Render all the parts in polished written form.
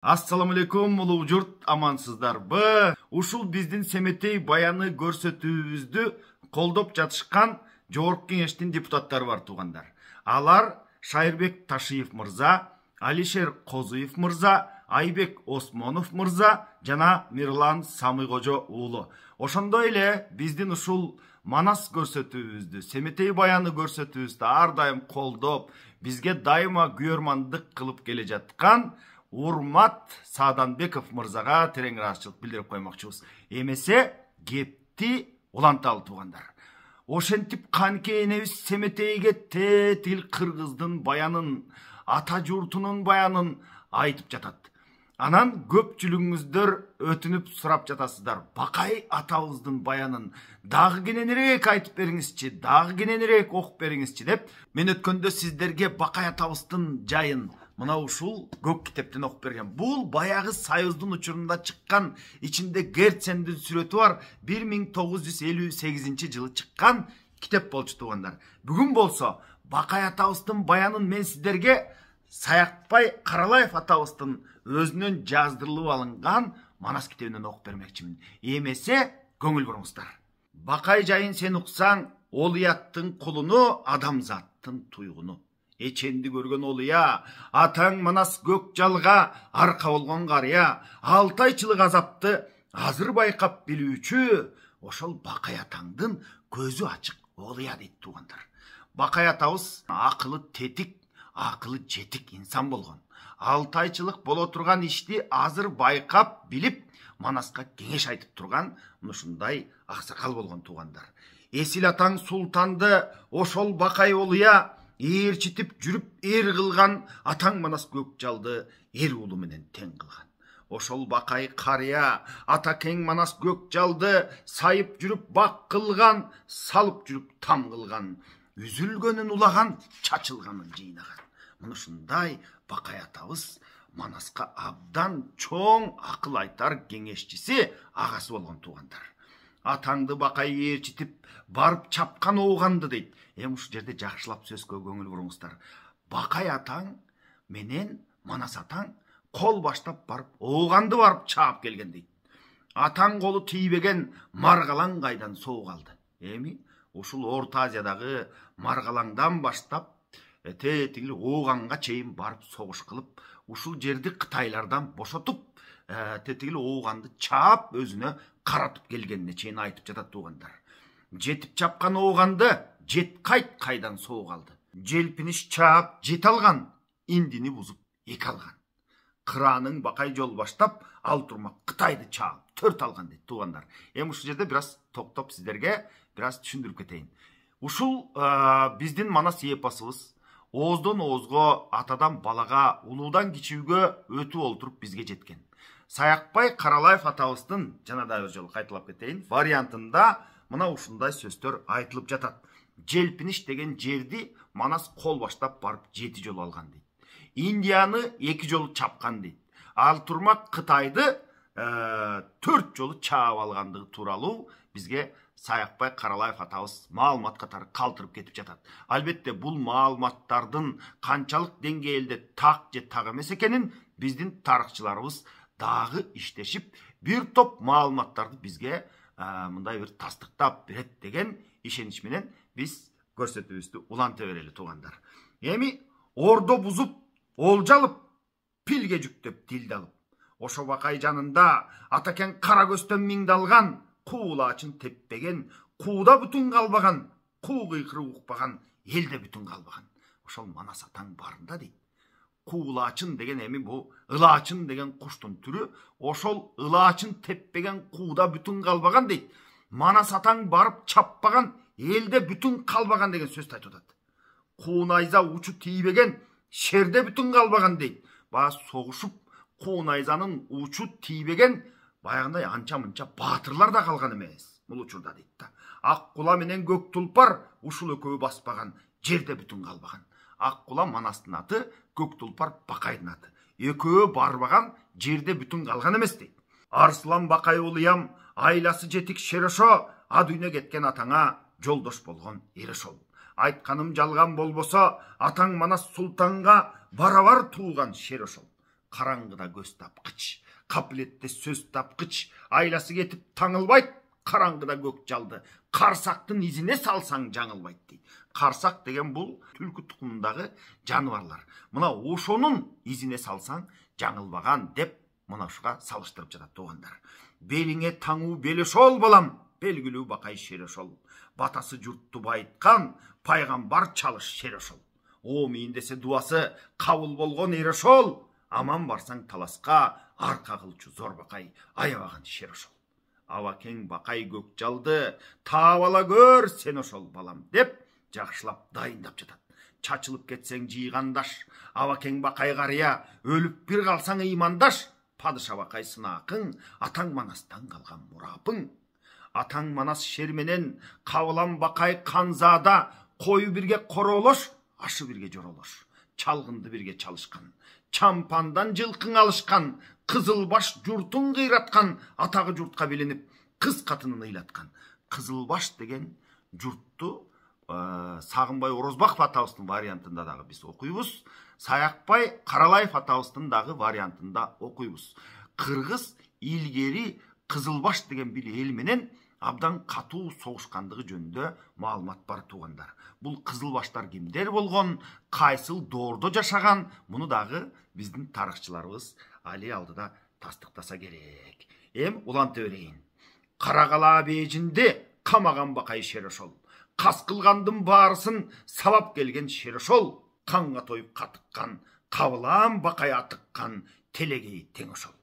Ассаламу алейкум, улуу журт, амансыздарбы? Ушул биздин Семетей баяны көрсөтүүбүздү колдоп жатышкан Жогорку Кеңештин депутаттары бар туугандар. Алар Шайырбек Ташиев мырза, Алишер Козуев мырза, Айбек Осмонов мырза жана Мирлан Самыйкожо уулу. Ошондой эле биздин ушул Манас көрсөтүүбүздү, Семетей баяны көрсөтүүбүздү ар дайым колдоп, бизге дайыма күйөрмандык кылып келе жаткан Урмат Сааданбеков мырзага терең ыраазычылык билдирип коймокчубуз. Эмесе кепти уланталы туугандар. Ошентип канке энебиз Семетейге тетил кыргыздын баянын, ата журтунун баянын айтып жатат. Анан көпчүлүгүңүздөр өтүнүп сурап жатасыздар. Бакай атабыздын баянын дагы кененирээк айтып бериңизчи, дагы кененирээк окуп бериңизчи деп, мен өткөндө сиздерге Бакай атабыздын жайын мына ушул көк китептен окуп берген. Бул баягы Союздун учурунда чыккан, ичинде Герцендин сүрөтү бар 1958 жылы чыккан китеп болчу туугандар. Бүгүн болсо Бакай атабыздын баянын мен сиздерге Саякбай Каралаев атабыздын өзүнөн жаздырылып алынган Манас китебинен окуп бермекчимин. Эмесе көңүл буруңуздар. Бакай жайын сен уксаң, ол уяттын кулуну, адамзаттын туйгуну. Эченди көргөн олуя, атаң Манас көк жалга арка болгон карыя, 6 айчылык азапты азыр байкап билүүчү, ошол Бакай атаңдын көзү ачык олуя дейт туугандар. Бакай атабыз акылы тетик, акылы жетик инсан болгон. 6 айчылык боло турган ишти азыр байкап билип, Манаска кеңеш айтып турган ушундай аксакал болгон туугандар. Эсил атаң султанды ошол Бакай олуя ээрчитип жүрүп эр кылган, атаң Манас көк жалды эр уулу менен тең кылган. Ошол Бакай карыя ата кең Манас көк жалды сайып жүрүп бак кылган, салып жүрүп там кылган, үзүлгөнүн улаган, чачылганын жыйнаган. Мына ушундай Бакай атабыз Манаска абдан чоң акыл айтар кеңешчиси, агасы болгон туугандар. Атаңды Бакай ээрчитип барып чапкан оуганды дейт. Ушул жерде жакшылап сөзгө көңүл буруңуздар. Бакай атаң менен Манас атаң кол баштап барып оуганды барып чаап келген дейт. Атаң колу тийбеген Маргалаң кайдан соо калды. Эми ушул Орто Азиядагы Маргалаңдан баштап тетигил Ооганга чейин барып согуш кылып, ушул жерди Кытайлардан бошотуп, тетигил Ооганды чаап өзүнө каратып келгенине чейин айтып жатат туугандар. Жетип чапкан Ооганды жет кайдан соо калды. Желпиниш чаап жет алган, индини бузуп эки алган. Кыраанын Бакай жол баштап, ал турмак Кытайды чаап 4 алган дейт туугандар. Ушул жерде бираз токтоп сиздерге бираз түшүндүрүп кетейин. Ушул биздин Манас эпосубуз ооздон оозго, атадан балага, улуудан кичүүгө өтүп олтуруп бизге жеткен. Саякбай Каралаев атабыздын, жана да өз жолу кайталап кетейин, вариантында мына ушундай сөздөр айтылып жатат. Желпиниш деген жерди Манас кол баштап барып 7 жолу алган дейт. Индияны 2 жолу чапкан дейт. Ал турмак Кытайды 4 жолу чаап алгандыгы тууралуу бизге Саякбай Каралаев атабыз маалымат катары калтырып кетип жатат. Албетте бул маалыматтардын канчалык деңгээлде так же так эмес экенин биздин тарыхчыларыбыз дагы иштешип, бир топ маалыматтарды бизге мындай бир тастыктап берет деген ишенич менен биз көрсөтүүбүздү уланта берели туугандар. Эми ордо бузуп, олжалып, пилге жүктөп дилди алып, ошо Бакай жанында атакен кара көстөн миңдалган, куулачын теппеген, кууда бүтүн калбаган, куу кыйкыры укпаган, элде бүтүн калбаган. Ошол Манас атаң барында дейт. Куулачын деген эми бу ылаачын деген куштун түрү, ошол ылаачын теппеген, кууда бүтүн калбаган дейт. Манас атаң барып чаппаган, элде бүтүн калбаган деген сөздү айтып атат. Куунайза учу тийбеген, шерде бүтүн калбаган дейт. Баа согушуп, куунайзанын учу тийбеген, баягындай анча-мынча баатырлар да калган эмес. Бул учурда дейт да. Ак кула менен көк тулпар ушул экөө баспаган, жерде бүтүн калбаган. Ак кула Манастын аты, көк тулпар Бакайдын аты. Экөө барбаган, жерде бүтүн калган эмес дейт. Арслан Бакай улуям, айласы жетик Шерошо, а дүйнө кеткен атаңа жолдош болгон Эрешол. Айтканым жалган болбосо, атаң Манас султанга барабар тууган Шерошол. қараңғыда көз тапқыч, қапілетте сөз тапқыч, айласы кетіп таңылбайды, қараңғыда көк жалды, қарсақтың изіне салсаң жаңылбайды дейді. Қарсақ деген бұл түлкі тұқымындағы жануарлар. Мына ошонун изіне салсаң жаңылбаған деп мынашыға салыштырып жатат туғандар. Беліңе таңу белешол балам, белгілі бақай шерешол. Батасы жұртты байытқан, пайғамбар чалыш шерешол. О мейіндесе дуасы қабыл болған ерешол. Аман барсаң таласқа, арқа қылчу зор бақай, аябаған шерешол. Ава кең бақай көк жалды, табала көр сен ошол балам деп жақшылап дайындап жатат. Чачылып кетсең жиғандаш, ава кең бақай қария, өліп бір қалсаң имандаш. Падыша бақай сынақың, атаң манастан қалған мұрапың. Атаң манас шерменен, қавылан бақай қанзада, қойы бірге қоролош, ашы бірге жоролош. Чалғынды бірге чалышқан, чампандан жылқың алышқан, қызылбаш жұртын қиратқан, атағы жұртқа беленіп, қыз қатынын ыйлатқан. Қызылбаш деген жұртты Сағынбай Орозбақов атауыстың вариантында дағы біз оқуйбыз. Саяқбай Қаралаев атауыстың вариантында оқуйбыз. Қырғыз илгери Қызылбаш деген бір елменен абдан қату соғышқандығы жөнінде маалымат бар туғандар. Бұл Қызылбаштар кимдер болған, қайсыл дордо жашаған, мұны дағы біздің тарихшыларыбыз али алдыда тастықтаса керек. Уланты өрейін. Қарағала бейжінде қамаған бақай шерешол. Қас қылғандың барысын сабап келген шерешол. Қанға тойып қатыққан, қабылан бақай атыққан, телегей теңішол.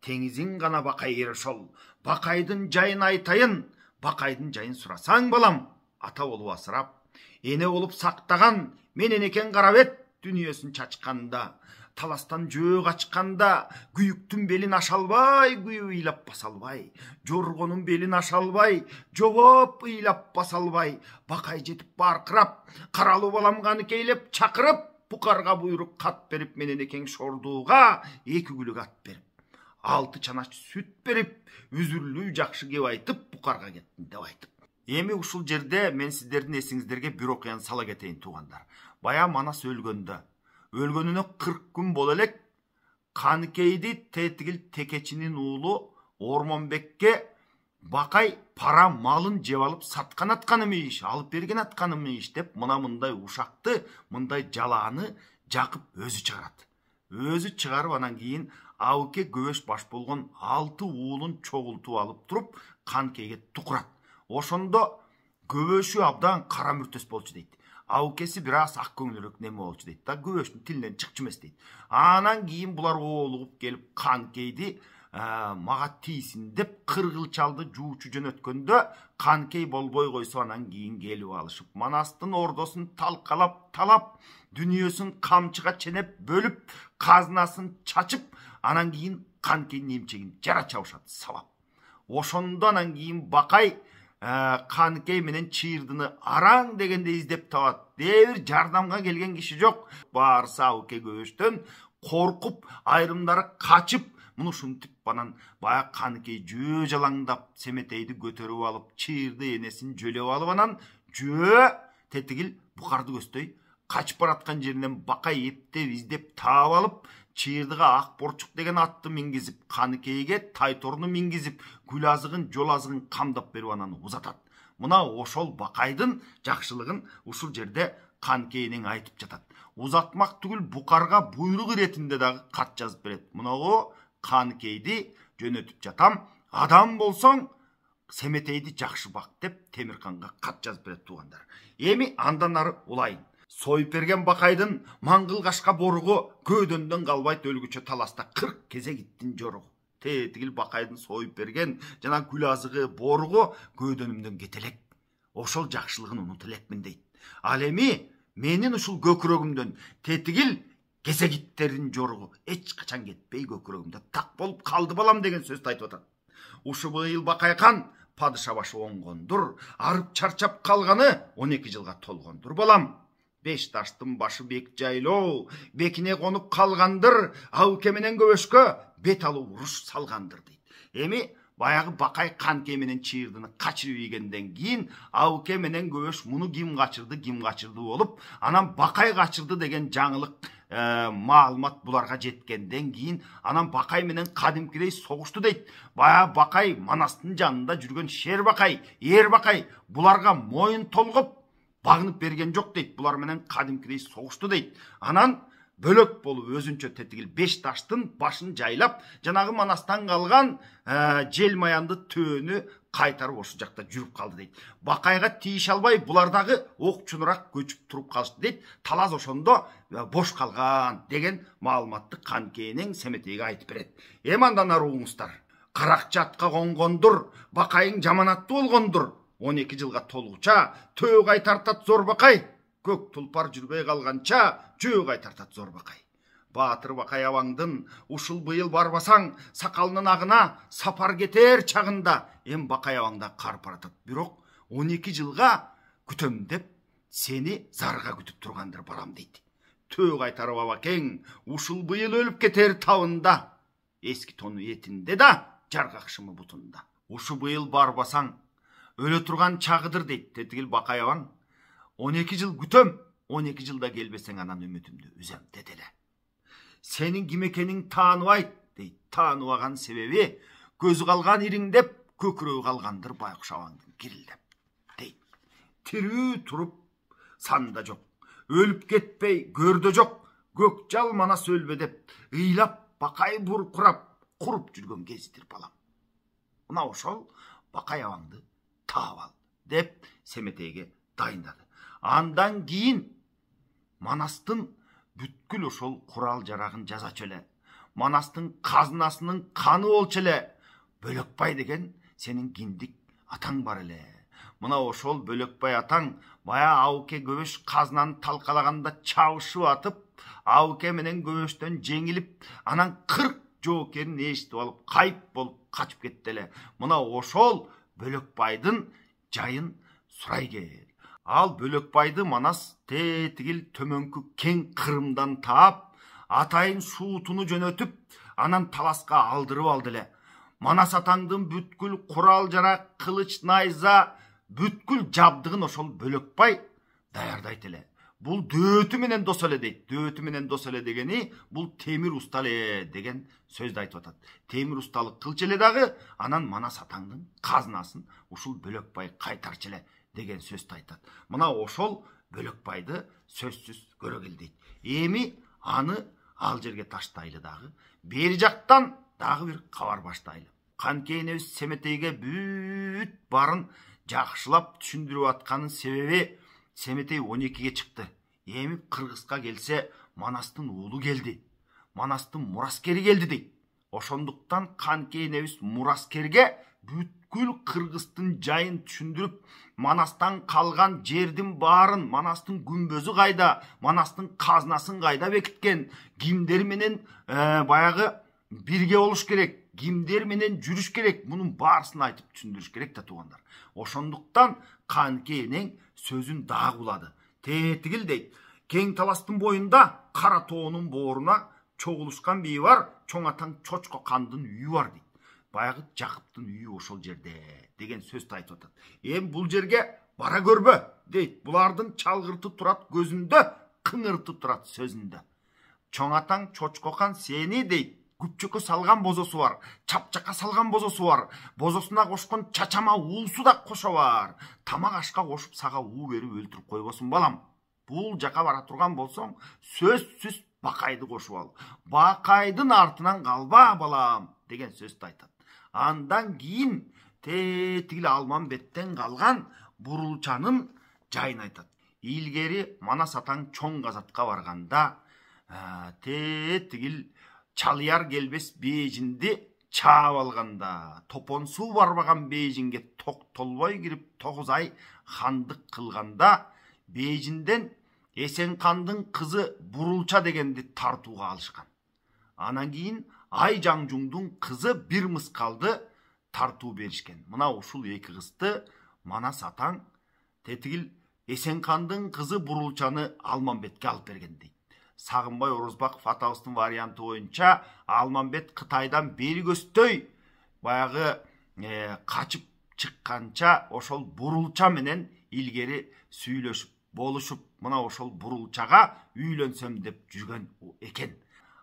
Теңізін ғана бақай ерешол. Бақайдың жайын айтайын, бақайдың жайын сұрасаң балам. Ата олу асырап, ене олып сақтаған, менен екен қарап ет, дүниесін чачқанда. Таластан жөг açқанда, күйіктің белін ашалбай, күйі ыйлап басалбай. Жорғының белін ашалбай, жобап ыйлап басалбай. Бақай жетіп барқырап, қаралы баламғаны кейлеп чақырып, бұқарға бұйрық қат беріп, менен екен шордуға екі күлік ат беріп. 6 чанаш сүт беріп, үзірлі жақшы кеп айтып, бұқарға кеттін деп айтып. Эми ушул жерде мен сіздердің есіңіздерге бір оқиян сала кетейін туғандар. Бая Манас өлгөнді. Өлгөнүнө 40 күн бол элек, Каныкейди Тетигил Текечинин уулу Ормонбекке бақай пара малын жеп алып саткан атканы мейиш, алып берген атканы мейиш деп мына мындай ушакты, мындай жалааны жакып өзү чыгарат. Өзү чыгарып анан кийин Ауке көбөш баш болгон 6 уулун чогултуп алып туруп Каныкейге тукурат. Ошондо көбөшү абдан кара мүртөс болчу дейт. Аукесі біраз ақ көңілірік неме болчу дейт да, көбөштүн тилинен чыкчу эмес дейт. Анан кийин булар оолугуп келип Каныкейди мага тийсин деп кыргылчалды жуучу жөнөткөндө Каныкей болбой койсо анан кийин келип алышып, Манастын ордосун талкалап, талап, дүнүйөсүн камчыга ченеп бөлүп, казынасын чачып, анан кийин Каныкейдин эмчегин жара чабышат, сабап. Ошондо анан кийин бакай Каныкей менен чыйырдыны араң дегенде издеп табат. Дебир жардамга келген киши жок. Баарысы Ауке көбөштөн коркуп, айрымдары качып, муну ушинтип анан бая Каныкей жөө жалаңдап, Семетейди көтөрүп алып, чыйырды энесин жөлөп алып анан жөө Тетигил букарды көздөй качып бараткан жеринен бакай эптеп издеп таап алып, чыйырдыга ак борчук деген атты мингизип, Каныкейге тайторуну мингизип, гүл азыгын, жол азыгын камдап берип анан узатат. Мына ошол бакайдын жакшылыгын ушул жерде Каныкейдин айтып жатат. Узатмак түгүл букарга буйрук иретинде дагы кат жазып берет. Мынагу Каныкейди жөнөтүп жатам. Адам болсоң Семетейди жакшы бак деп Темирканга кат жазып берет тугандар. Эми андан ары улайын. Сойып берген бакайдын маңгыл кашка боругу көөдөндөн калбайт өлгүчө таласта 40 кезек иттин жоругу. Тетигил бакайдын сойып берген жана гүл азыгы боругу көөдөнүмдөн кетелек. Ошол жакшылыгын унута элекмин дейт. Ал эми менин ушул көкүрөгүмдөн Тетигил кезек иттердин жоругу эч качан кетпей көкүрөгүмдө так болуп калды балам деген сөздү айтып атат. Ушу быйыл бакайкан падыша башы оңгондур, арып чарчап калганы 12 жылга толгондур балам. 5 таштын башы бек жайлоо, бекине конуп калгандыр, Ауке менен көбөшкө бет алуу уруш салгандыр дейт. Эми баягы Бакай Канке менен Чыйырдыны качырып ийгенден кийин Абыке менен Көбөш муну ким качырды болуп, анан Бакай качырды деген жаңылык маалымат буларга жеткенден кийин анан Бакай менен кадимкидей согушту дейт. Баягы Бакай Манастын жанында жүргөн Шер Бакай, Ер Бакай буларга моюн толгоп багынып берген жок дейт. Булар менен кадимкидей согушту дейт. Анан бөлөк болуп өзүнчө тетигил 5 таштын башын жайлап, жанагы Манастан калган желмаянды төөнү кайтарып ошу жакта жүрүп калды дейт. Бакайга тийише албай булардагы окчунураак көчүп туруп калышты дейт. Талас ошондо бош калган деген маалыматты Канкенең Семетейге айтып берет. Андан ары уңуңуздар. Каракчы атка конгондур, Бакайың жаманаттуу болгондур. 12 жылга толгуча төө кайтартат Зор Бакай. Көк тулпар жүрбөй калганча жөө кайтартат Зор Бакай. Баатыр Бакай абаңдын ушул быйыл барбасаң сакалынын агына сапар кетер чагында Бакай абаңда карып баратат. Бирок 12 жылга күтөм деп сени зарга күтүп тургандыр барам дейт. Төө кайтарып абакең ушул быйыл өлүп кетер табында, эски тону этинде да жаргакшымы бутунда. Ушу быйыл барбасаң өлө турган чагыдыр дейт тетигил Бакай абаң. 12 жыл күтөм, 12 жылда келбесең анан үмүтүмдү үзөм деди эле. Сенин ким экениң тааныбайт дейт. Тааныбаган себеби көзү калган ириңдеп, көкүрөгү калгандыр байкуш абаңдын кирилдеп дейт. Тирүү туруп санда жок, өлүп кетпей көрдө жок, көк жал Манас өлбө деп ыйлап Бакай буркурап куруп жүргөн кезидир балам. Мына ошол Бакай абаңды таап ал деп Семетейге дайындады. Андан кийин Манастын бүткүл ошол курал жарагын жасачу эле. Манастын казынасынын каны болчу эле. Бөлөкбай деген сенин киндик атаң бар эле. Мына ошол Бөлөкбай атаң бая Абыке Көбөш казынаны талкалаганда чабышып атып, Абыке менен Көбөштөн жеңилип, анан 40 жоокерин эшитип алып, кайып болуп качып кетти эле. Мына ошол Бөлөкбайдын жайын сурай кел. Ал Бөлөкбайды Манас тетигил төмөнкү кең Кырымдан таап, атайын суутуну жөнөтүп, анан таласка алдырып алды эле. Манас атаңдын бүткүл курал жарак, кылыч найза, бүткүл жабдыгын ошол Бөлөкбай даярдайт эле. Бул дөөтү менен дос эле дейт. Дөөтү менен дос эле дегени бул темир уста эле деген сөздү айтып атат. Темир усталык кылчу эле дагы, анан Манас атаңдын казынасын ушул Бөлөкбай кайтарчу эле деген сөздү айтат. Мына ошол Бөлөкбайды сөзсүз көрөгөл дейт. Эми аны ал жерге таштайлы дагы, бери жактан дагы бир кабар баштайлы. Канкенебиз Семетейге бүт барын жакшылап түшүндүрүп атканын себеби Семетей 12-ге чыкты. Эми Кыргызга келсе Манастын уулу келди. Манастын мураскери келди дейт. Ошондуктан Канкенебиз мураскерге бүткүл Кыргыздын жайын түшүндүрүп, Манастан калган жердин баарын, Манастын күмбөзү кайда, Манастын казынасын кайда бекиткен, кимдер менен баягы бирге болуш керек, кимдер менен жүрүш керек, мунун баарысын айтып түшүндүрүш керек да туугандар. Ошондуктан Канкенең сөзүн дагы улады. Тетигил дейт. Кең таластын боюнда Кара тоонун бооруна чогулушкан бии бар, чоң атаң Чочко кандын үйү бар дейт. Баягы Жакыптын үйү ошол жерде деген сөздү айтып атат. Бул жерге бара көрбө дейт. Булардын чалгырты турат көзүндө, кыңырты турат сөзүндө. Чоң атаң Чочко кан сени дейт. Күпчөккө салган бозосу бар, чапчакка салган бозосу бар, бозосуна кошкон чачама уусу да кошо бар. Тамак ашка кошуп сага уу берип өлтүрүп койбосун балам. Бул жака бара турган болсоң, сөзсүз Бакайды кошуп ал. Бакайдын артынан калба балам деген сөздү айтат. Андан кийин тетигил Алмамбеттен калган Бурулчанын жайын айтат. Илгери Манас атаң чоң казатка барганда тетигил Чалыяр келбес бейжинди чаап алганда, топон суу барбаган бейжинге токтолбой кирип 9 ай хандык кылганда, бейжинден Эсенкандын кызы Бурулча дегенди тартууга алышкан. Анан кийин Айжаңжуңдун кызы бир мыскалды тартуу беришкен. Мына ушул эки кызды Манас атаң тетигил Эсенкандын кызы Бурулчаны Алмамбетке алып берген дейт. Сагынбай Орозбаков атабыздын варианты боюнча Алмамбет Кытайдан бери көздөй баягы качып чыкканча ошол бурулча менен илгери сүйлөшүп болушуп мына ошол бурулчага үйлөнсөм деп жүргөн экен.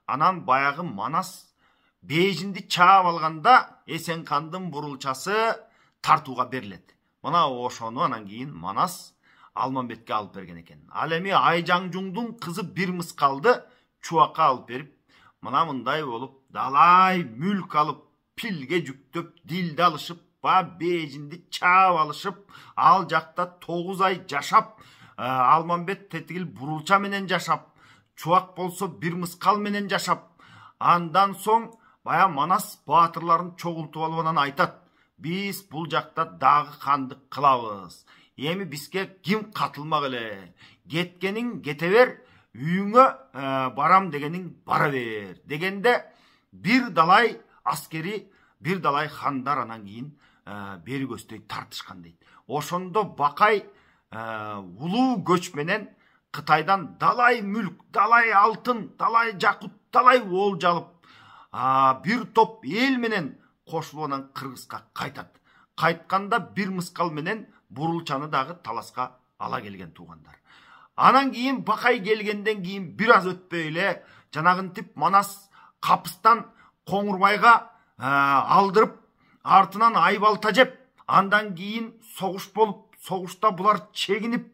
Анан баягы Манас бейжинди чаап алганда Эсенкандын бурулчасы тартууга берилет. Мына ошону анан кийин Манас Алмамбетке алып берген экен. Ал эми Айжаңжуңдун кызы бир мыскалды Чубакка алып берип, мына мындай болуп, далай мүлк алып, пилге жүктөп, дилди алышып, бейжинди чаап алышып, ал жакта 9 ай жашап, Алмамбет тетигил бурулча менен жашап, Чубак болсо бир мыскал менен жашап, андан соң бая Манас баатырларын чогултуп алып анан айтат: биз бул жакта дагы кандык кылабыз. Эми бизге ким катылмак эле. Кеткениң кете бер, үйүңө барам дегениң бара бер дегенде бир далай аскери, бир далай хандар анан кийин бери көздөй тартышкан дейт. Ошондо Бакай улуу көч менен Кытайдан далай мүлк, далай алтын, далай жакут, далай олжа алып, бир топ эл менен кошулуп анан Кыргызга кайтат. Кайтканда бир мыскал менен бурулчаны дагы таласка ала келген туугандар. Анан кийин Бакай келгенден кийин бир аз өтпөй эле жанагынтип Манас капыстан Коңурбайга алдырып, артынан айбалта жеп, андан кийин согуш болуп, согушта булар чегинип,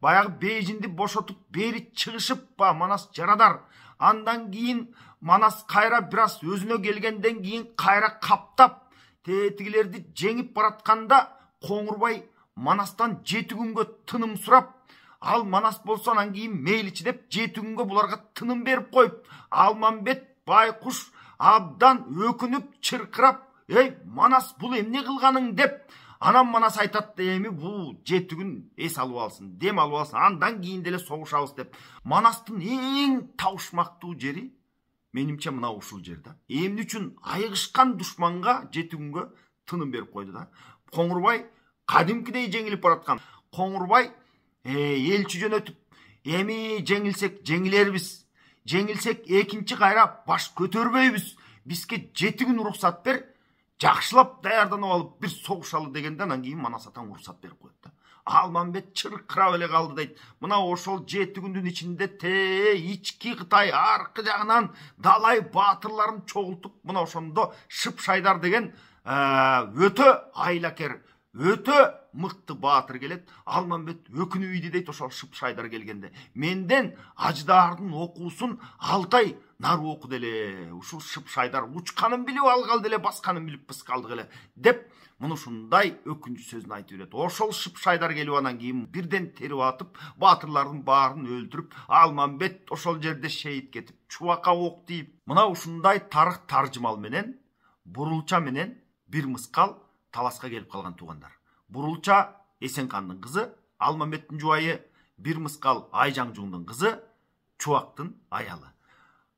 баягы бейжинди бошотуп бери чыгышып, Манас жарадар. Андан кийин Манас кайра бир аз өзүнө келгенден кийин кайра каптап, тетигилерди жеңип баратканда Коңурбай Манастан 7 күнгө тыным сурап, ал Манас болсо анан кийин мейличи деп 7 күнгө буларга тыным берип коюп, Алмамбет Байкуш абдан өкүнүп чыркырап: "Эй, Манас, бул эмне кылганың?" деп. Анан Манас айтат: "Эми бул 7 күн эс алып алсын, дем алып алсын, андан кийин деле согушабыз" деп. Манастын эң табышмактуу жери менимче мына ушул жер да. Эмне үчүн айыгышкан душманга 7 күнгө тыным берип койду да. Коңурбай кадимкидей жеңилип бараткан. Коңурбай элчи жөнөтүп: "Эми жеңилсек жеңилербиз. Жеңилсек экинчи кайра баш көтөрбөйбүз. Бизге 7 күн уруксат бер, жакшылап даярданып алып бир согушалы" дегенде анан кийин Манас атаң уруксат берип коет да. Алмамбет чыркырап эле калды дейт. Мына ошол 7 күндүн ичинде ички Кытай аркы жагынан далай баатырларын чогултуп, мына ошондо Шыпшайдар деген өтө айлакер, өтө мыкты баатыр келет. Алмамбет өкүнүп ийди дейт ошол Шыпшайдар келгенде. "Менден Аждаардын окуусун 6 ай нары окуду эле. Ушул Шыпшайдар учканын билип алгал деле, басканын билип быскалдык эле" деп муну ушундай өкүнчү сөзүн айтып берет. Ошол Шыпшайдар келип анан кийин бирден терип атып, баатырлардын баарын өлтүрүп, Алмамбет ошол жерде шейит кетип, Чубакка ок тийип, мына ушундай тарых таржымал менен бурулча менен бир мыскал таласка келип калган туугандар. Бурулча Эсенкандын кызы, Алмамбеттин жубайы, бир мыскал Айжаңжуңдун кызы, Чубактын аялы.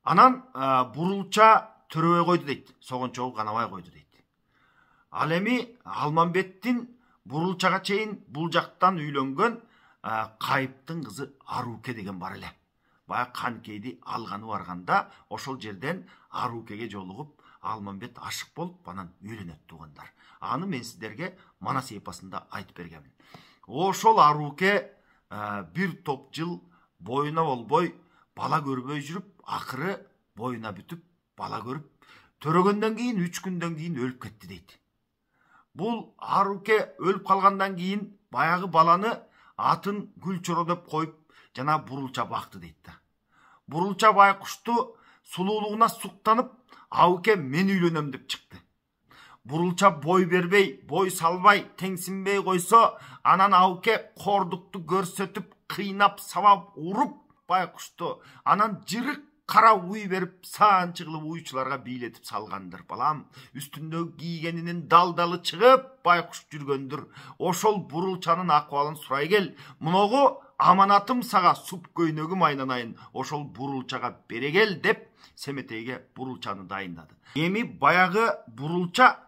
Анан бурулча төрөбөй койду дейт, согончогу канабай койду дейт. Ал эми Алмамбеттин бурулчага чейин бул жактан үйлөнгөн Кайыптын кызы Аруке деген бар эле. Бая Канкейди алганы барганда ошол жерден Арукеге жолугуп, Алмамбет ашык болуп анан үйлөнөт туугандар. Аны мен сиздерге Манас эпосунда айтып бергенмин. Ошол Аруке бир топ жыл боюна болбой бала көрбөй жүрүп, акыры боюна бүтүп бала көрүп, төрөгөндөн кийин 3 күндөн кийин өлүп кетти дейт. Бул Аруке өлүп калгандан кийин баягы баланы атын Гүлчоро деп коюп, жана бурулча бакты дейт да. Бурулча Байкушту сулуулугуна суктанып, Ауке мен үйлөнөм деп чыкты. Бурулча бой бербей, бой салбай, теңсинбей койсо, анан Ауке кордукту көрсөтүп, кыйнап, сабап, уруп Байкушту, анан жырык кара уй берип, саанчы кылып уйчуларга бийлетип салгандыр балам. Үстүндө кийгенинин далдалы чыгып, Байкуш жүргөндүр. Ошол бурулчанын акыбалын сурай кел. Муногу аманатым сага, суп көйнөгүм айнанайын, ошол бурулчага бере кел деп Семетейге бурулчаны дайындады. Эми баягы бурулча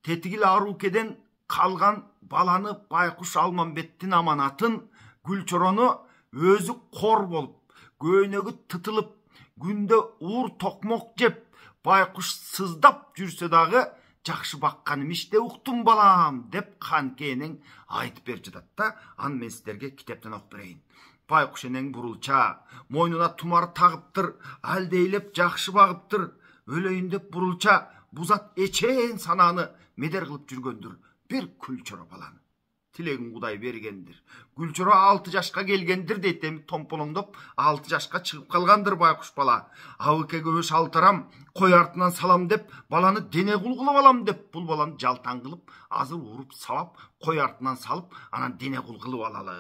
тетигил Арукеден калган баланы Байкуш Алмамбеттин аманатын Гүлчорону өзү кор болуп, көйнөгү тытылып, күндө уур токмок жеп, Байкуш сыздап жүрсө дагы жакшы баккан имиш де уктум балам деп канкенең айтып берип жатат да. Аны мен сиздерге китептен окуп берейин. Байкуш энең бурулча, мойнуна тумар тагыптыр, алдейлеп жакшы багыптыр, өлөйүн деп бурулча, бузат эчен сананы медер кылып жүргөндүр бир Күлчөрө баланы. Тилегин Кудай бергендир. Күлчөрө 6 жашка келгендир дейт, эми томполоңдоп 6 жашка чыгып калгандыр байкуш бала. Абыке көбөш алтарам, кой артынан салам деп, баланы дене кул кылып алам деп, бул баланы жалтан кылып, азыр уруп сабап, кой артынан салып, анан дене кул кылып алалы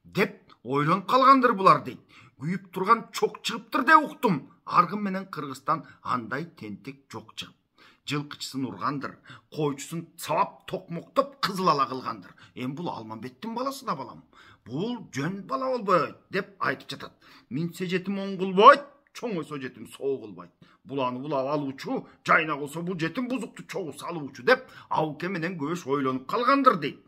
деп ойлонуп калгандыр булар дейт. Күйүп турган чок чыгыптыр деп уктум. Аргын менен Кыргызстан андай тентек жок чыгып. Жылкычысын ургандыр, койчусун сабап токмоктоп кызыл ала кылгандыр. Эми бул Алмамбеттин баласы да балам. Бул жөн бала болбойт деп айтып жатат. Минсе жетим оң кылбайт, чоңойсо жетим соо кылбайт. Буланы булап алуучу, жайна болсо бул жетим бузукту чогуу салуучу деп Абыке менен Көбөш ойлонуп калгандыр дейт.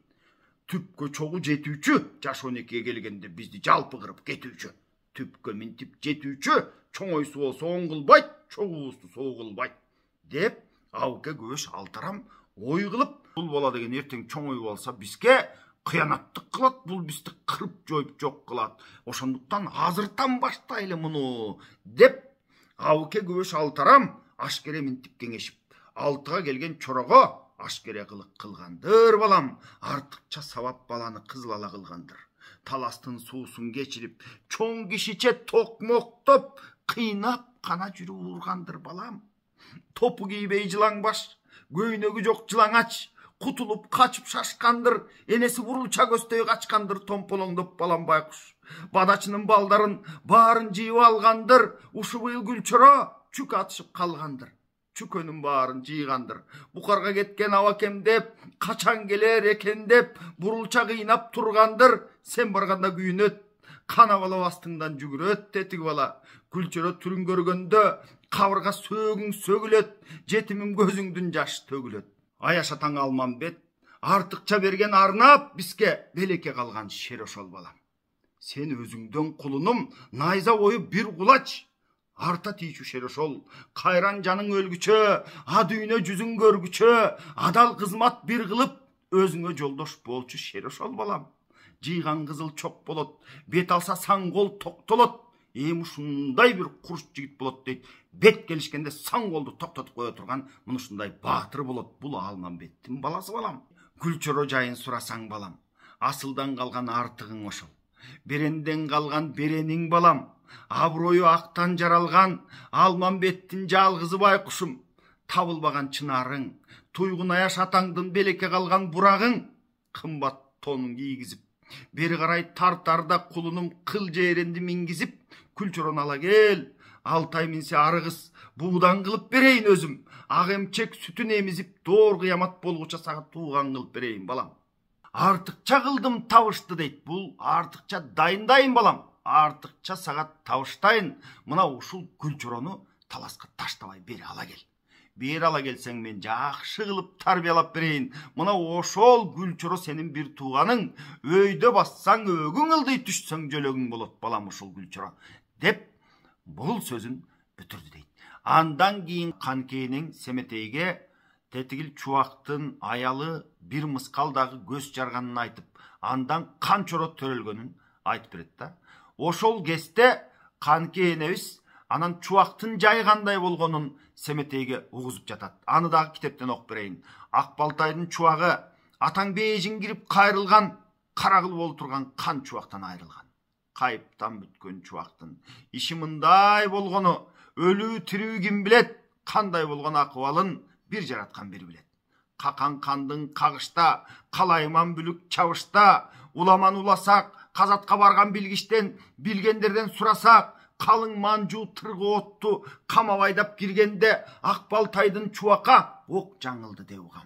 Түпкө чогуу жетүүчү, жаш 12ге келгенде бизди жалпы кырып кетүүчү. Түпкө минтип жетүүчү, чоңойсу болсо оң кылбайт, чогуусу соо кылбайт деп Абыке Көбөш алтарам ой кылып, бул бала деген эртең чоңой болса бизге кыянаттык кылат, бул бизди кырып жоюп жок кылат. Ошондуктан азыртан баштайлы муну деп Абыке Көбөш алтарам ашкере минтип кеңешип, 6га келген чорого ашкере кылык кылгандыр балам. Артыкча сабап баланы кызыл ала кылгандыр. Таластын суусун кечирип, чоң кишиче токмоктоп, кыйнап кана жүрүп ургандыр балам. Топу кийбей жылаңбаш, көйнөгү жок жылаңач, кутулуп качып шашкандыр, энеси бурулча көздөй качкандыр томполоңдоп балам байкуш. Бадачынын балдарын баарын жыйып алгандыр, ушу быйыл Күлчөрө чүк атышып калгандыр. Чүкөнүн баарын жыйгандыр. Букарга кеткен абакем деп, качан келер экен деп, бурулча кыйнап тургандыр. Сен барганда күйүнөт, кана бала астыңдан жүгүрөт тетиги бала. Күлчөрө түрүн көргөндө кабырга сөөгүң сөгүлөт, жетимин көзүңдүн жашы төгүлөт. Аяшатаң Алмамбет артыкча берген арнап бизге белекке калган шер ошол балам. Сен өзүңдөн кулунум, найза ою бир кулач. Арта тийчү шер ошол, кайран жаның өлгүчө, а дүйнө жүзүң көргүчө, адал кызмат бир кылып, өзүңө жолдош болчу шер ошол балам. Жыйган кызыл чок болот, бет алса саң кол токтолот. Эми ушундай бир курч жигит болот дейт. Бет келишкенде саң колду токтотуп кое турган мына ушундай баатыр болот. Бул Алмамбеттин баласы балам. Күлчөрө жайын сурасаң балам, асылдан калган артыгың ошол. Беренден калган берениң балам. Аброю актан жаралган Алмамбеттин жалгызы байкушум. Табылбаган чынарың, туйгун аяш атаңдын белекке калган бурагың. Кымбат тонун кийгизип, бери карай тартарда кулунум кыл жээренди мингизип, Күлчөрөнү ала кел. 6 ай минсе арыгыз, буудан кылып берейин өзүм. Ак эмчек сүтүн эмизип, доор кыямат болгуча сага тууган кылып берейин балам. Артыкча кылдым табышты дейт. Бул артыкча дайындайын балам. Артыкча сага табыштайын. Мына ушул Күлчөрөнү таласка таштабай бери ала кел. Бери ала келсең мен жакшы кылып тарбиялап берейин. Мына ошол Күлчөрө сенин бир тууганың. Өйдө бассаң өгүң ылдый, түшсөң жөлөгүң болот балам ушул Күлчөрө деп бул сөзүн бүтүрдү дейт. Андан кийин канкенең Семетейге тетигил чубактын аялы бир мыскалдагы көз жарганын айтып, андан канчоро төрөлгөнүн айтып берет да. Ошол кезде канке энебиз анан чубактын жайы кандай болгонун Семетейге угузуп жатат. Аны дагы китептен окуп берейин. Акбалтайдын чубагы атаң бейжин кирип кайрылган, карагыл болуп турган кан чубактан айрылган. Кайыптан бүткөн чубактын иши мындай болгону өлүү тирүү ким билет, кандай болгон акыбалын бир жараткан бир билет. Какан кандын кагышта, калайман бүлүк чабышта, уламан уласак, казатка барган билгичтен, билгендерден сурасак, калың манжуу тыргы отту камап айдап киргенде Акбалтайдын чубакка ок жаңылды деп угам.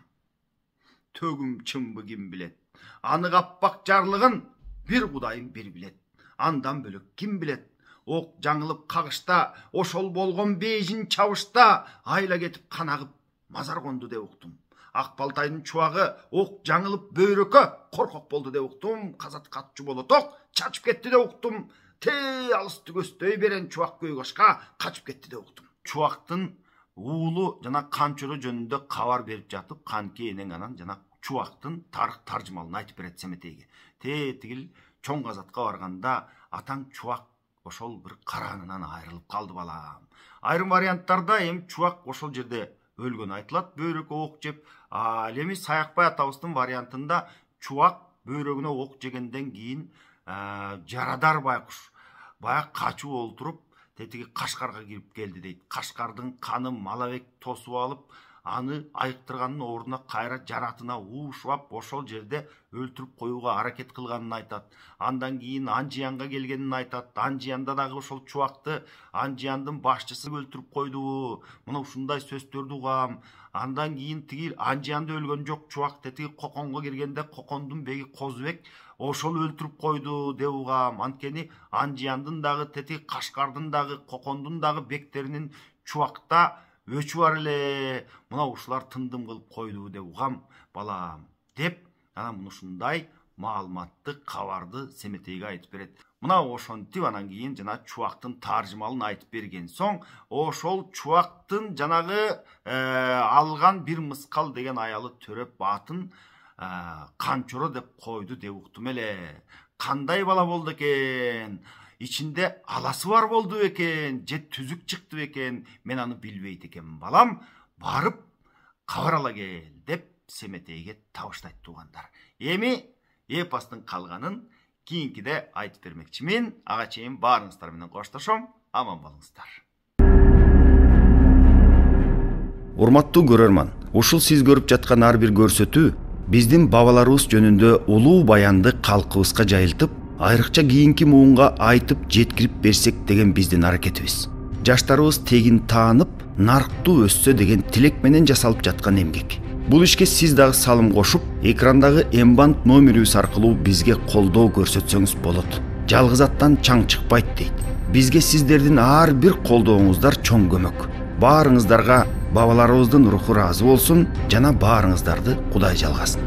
Төгүм чымбы ким билет, аны каппак жарлыгын бир Кудайым бир билет. Андан бөлөк ким билет, ок жаңылып кагышта, ошол болгон бейжин чабышта айла кетип канагып мазар конду деп уктум. Акбалтайдын чубагы ок жаңылып бөйрөккө коркок болду деп уктум. Казат катчу болоток чачып кетти деп уктум. Алысты көздөй берен чубак көйгашка качып кетти деп уктум. Чубактын уулу жана Канчоро жөнүндө кабар берип жатып, канке энең анан жана Чубактын тарых таржымалын айтып берет Семетейге. Тетигил чоң казатка барганда атаң Чубак ошол бир каранынан айрылып калды балам. Айрым варианттарда эми Чубак ошол жерде өлгөн айтылат, бөйрөккө ок жеп. Ал эми Саякбай атабыздын вариантында Чубак бөйрөгүнө ок жегенден кийин жарадар байкуш баяк качып олтуруп тетиги Кашкарга кирип келди дейт. Кашкардын каны Малабек тосуп алып, аны айыктырганын ордуна кайра жаратына уушап ошол жерде өлтүрүп коюуга аракет кылганын айтат. Андан кийин Анжиянга келгенин айтат. Анжиянда дагы ошол Чубакты Анжияндын башчысы өлтүрүп койду. Мына ушундай сөздөрдү угам. Андан кийин тиги Анжиянда өлгөн жок, Чубак тетиги Коконго киргенде Кокондун беги Козубек ошол өлтүрүп койду деп угам. Анткени Анжияндын дагы тетиги Кашкардын дагы Кокондун дагы бектеринин Чубакта өчү бар эле. Мына ушулар тындым кылып койду деп угам балам деп анан ушундай маалыматты кабарды Семетейге айтып берет. Мына ошентип анан кийин жана Чубактын таржымалын айтып берген соң ошол Чубактын жанагы алган бир мыскал деген аялы Төрөп атын Канчоро деп койду деп уктум эле. Кандай бала болду экен? Ичинде аласы бар болду экен, же түзүк чыкты экен? Мен аны билбейт экенмин балам. Барып кабар ала кел деп Семетейге табыштайт туугандар. Эми эпостун калганын кийинкиде айтып бермекчимин. Ага чейин баарыңыздар менен коштошом. Аман болуңуздар. Урматтуу көрөрман, ушул сиз көрүп жаткан ар бир көрсөтүү биздин бабаларыбыз жөнүндө улуу баянды калкыбызга жайылтып, айрыкча кийинки муунга айтып жеткирип берсек деген биздин аракетибиз. Жаштарыбыз тегин таанып, нарктуу өссө деген тилек менен жасалып жаткан эмгек. Бул ишке сиз дагы салым кошуп, экрандагы М-банк номерибиз аркылуу бизге колдоо көрсөтсөңүз болот. Жалгыз аттан чаң чыкпайт дейт. Бизге сиздердин ар бир колдооңуздар чоң көмөк. Баарыңыздарга бабаларыбыздын руху ыраазы болсун жана баарыңыздарды Кудай жалгасын.